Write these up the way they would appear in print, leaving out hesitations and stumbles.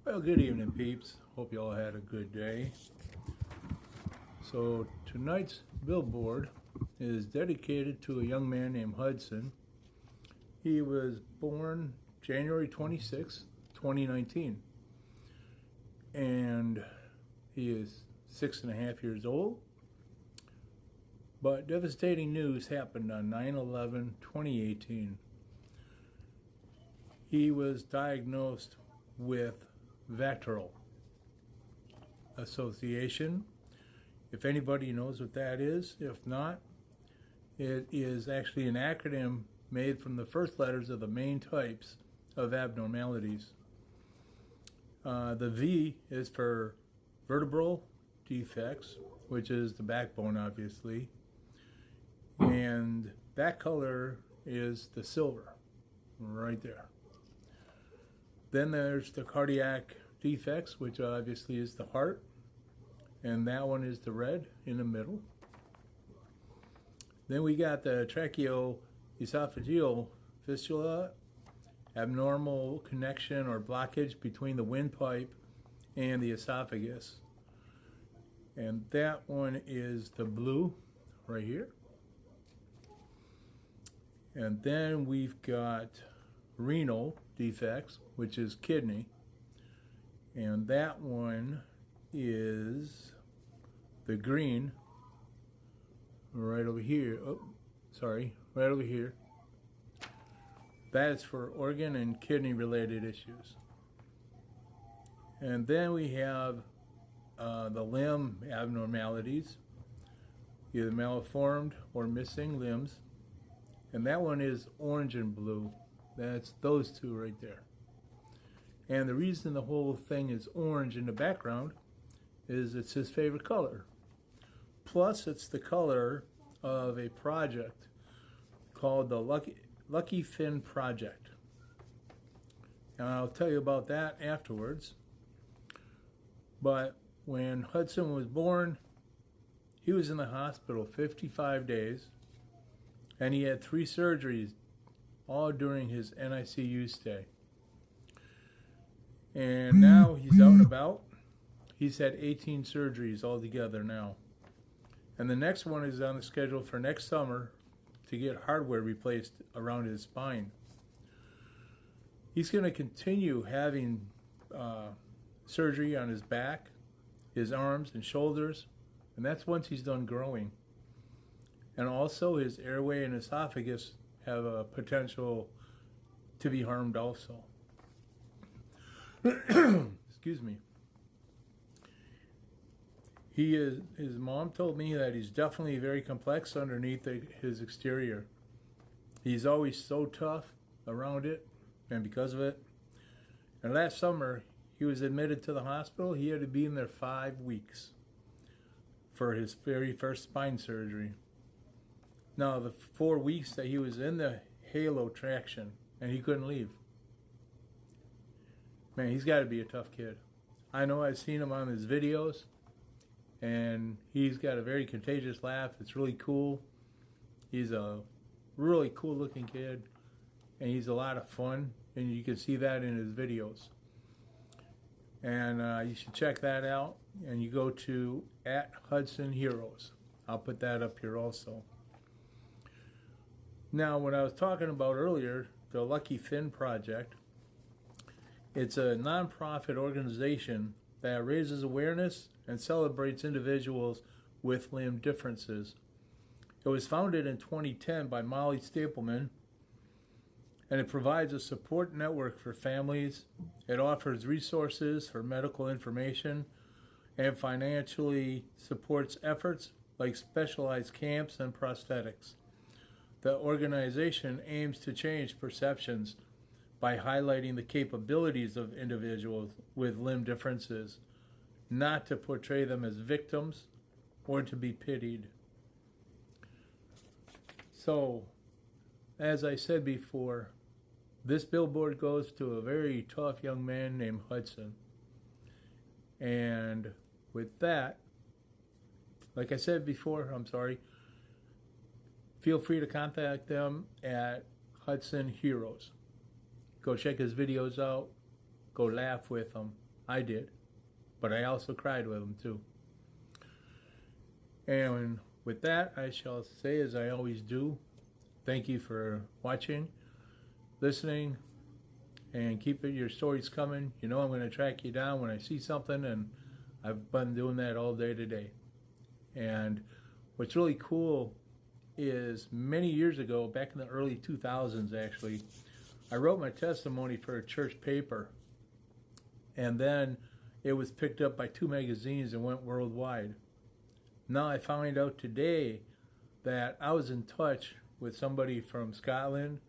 Well, good evening, peeps. Hope you all had a good day. So, tonight's billboard is dedicated to a young man named Hudson. He was born January 26, 2019, and he is 6.5 years old. But devastating news happened on 9/11/2018. He was diagnosed with VATERL Association. If anybody knows what that is, if not, it is actually an acronym made from the first letters of the main types of abnormalities. The V is for vertebral defects, which is the backbone, obviously, and that color is the silver, right there. Then there's the cardiac defects, which obviously is the heart, and that one is the red in the middle. Then we got the tracheoesophageal fistula, abnormal connection or blockage between the windpipe and the esophagus. And that one is the blue right here. And then we've got renal defects, which is kidney, and that one is the green right over here. Right over here. That is for organ and kidney related issues. And then we have the limb abnormalities, either malformed or missing limbs, and that one is orange and blue. That's those two right there. And the reason the whole thing is orange in the background is it's his favorite color. Plus, it's the color of a project called the Lucky Fin Project. And I'll tell you about that afterwards. But when Hudson was born, he was in the hospital 55 days, and he had 3 surgeries all during his NICU stay. And now he's out and about. He's had 18 surgeries altogether now. And the next one is on the schedule for next summer to get hardware replaced around his spine. He's going to continue having surgery on his back, his arms and shoulders, and that's once he's done growing. And also his airway and esophagus have a potential to be harmed also. Excuse me. His mom told me that he's definitely very complex underneath his exterior. He's always so tough around it, and because of it. And last summer, he was admitted to the hospital. He had to be in there 5 weeks for his very first spine surgery. Now, the 4 weeks that he was in the halo traction, and he couldn't leave. Man, he's got to be a tough kid. I know I've seen him on his videos, and he's got a very contagious laugh. It's really cool. He's a really cool-looking kid, and he's a lot of fun, and you can see that in his videos. And you should check that out, and you go to @HudsonHeroes. I'll put that up here also. Now, what I was talking about earlier, the Lucky Fin Project, it's a nonprofit organization that raises awareness and celebrates individuals with limb differences. It was founded in 2010 by Molly Stapleman, and it provides a support network for families. It offers resources for medical information and financially supports efforts like specialized camps and prosthetics. The organization aims to change perceptions by highlighting the capabilities of individuals with limb differences, not to portray them as victims or to be pitied. So, as I said before, this billboard goes to a very tough young man named Hudson. And with that, like I said before, feel free to contact them at Hudson Heroes. Go check his videos out. Go laugh with him. I did, but I also cried with them too. And with that, I shall say, as I always do, thank you for watching, listening, and keep your stories coming. You know I'm going to track you down when I see something, and I've been doing that all day today. And what's really cool is many years ago, back in the early 2000s actually, I wrote my testimony for a church paper, and then it was picked up by 2 magazines and went worldwide. Now I find out today that I was in touch with somebody from Scotland.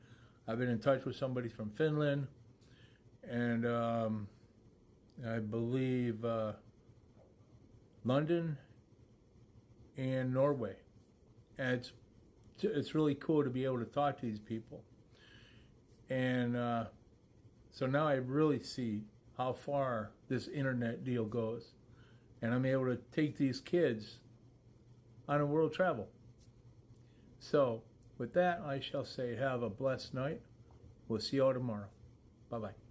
I've been in touch with somebody from Finland, and I believe London and Norway. And it's really cool to be able to talk to these people. And so now I really see how far this internet deal goes. And I'm able to take these kids on a world travel. So with that, I shall say have a blessed night. We'll see you all tomorrow. Bye-bye.